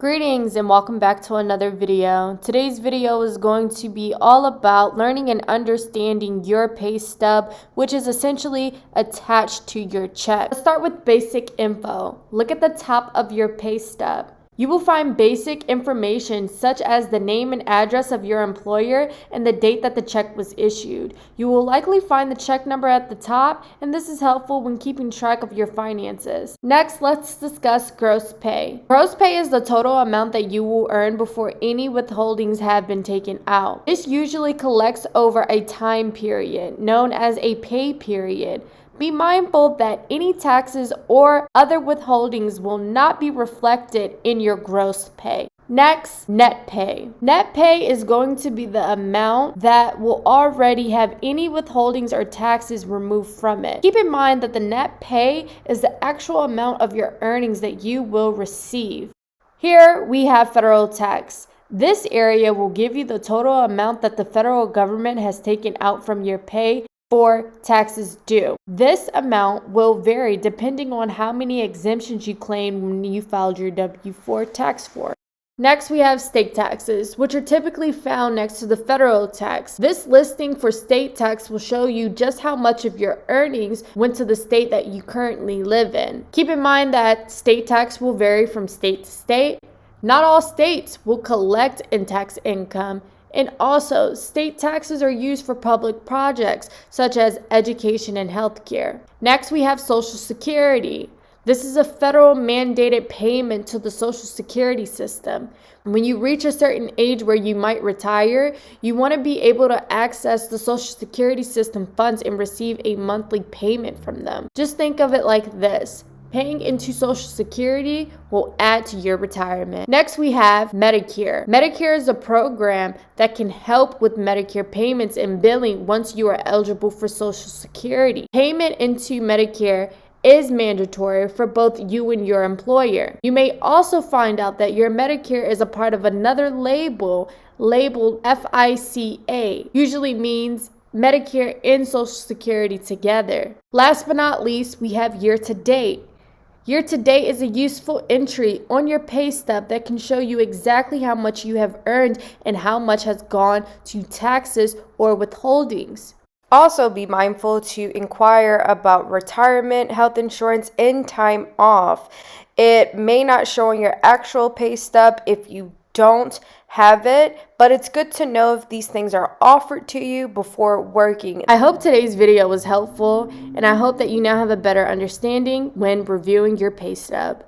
Greetings and welcome back to another video. Today's video is going to be all about learning and understanding your pay stub, which is essentially attached to your check. Let's start with basic info. Look at the top of your pay stub. You will find basic information such as the name and address of your employer and the date that the check was issued. You will likely find the check number at the top, and this is helpful when keeping track of your finances. Next, let's discuss gross pay. Gross pay is the total amount that you will earn before any withholdings have been taken out. This usually collects over a time period known as a pay period. Be mindful that any taxes or other withholdings will not be reflected in your gross pay. Next, net pay. Net pay is going to be the amount that will already have any withholdings or taxes removed from it. Keep in mind that the net pay is the actual amount of your earnings that you will receive. Here we have federal tax. This area will give you the total amount that the federal government has taken out from your pay for taxes due. This amount will vary depending on how many exemptions you claimed when you filed your W-4 tax form. Next, we have state taxes, which are typically found next to the federal tax. This listing for state tax will show you just how much of your earnings went to the state that you currently live in. Keep in mind that state tax will vary from state to state. Not all states will collect and tax income. And also, state taxes are used for public projects such as education and healthcare. Next, we have Social Security. This is a federal mandated payment to the Social Security system. When you reach a certain age where you might retire, you want to be able to access the Social Security system funds and receive a monthly payment from them. Just think of it like this. Paying into Social Security will add to your retirement. Next, we have Medicare. Medicare is a program that can help with Medicare payments and billing once you are eligible for Social Security. Payment into Medicare is mandatory for both you and your employer. You may also find out that your Medicare is a part of another labeled FICA, usually means Medicare and Social Security together. Last but not least, we have year to date. Year to date is a useful entry on your pay stub that can show you exactly how much you have earned and how much has gone to taxes or withholdings. Also, be mindful to inquire about retirement, health insurance, and time off. It may not show on your actual pay stub if you don't have it, but it's good to know if these things are offered to you before working. I hope today's video was helpful, and I hope that you now have a better understanding when reviewing your pay stub.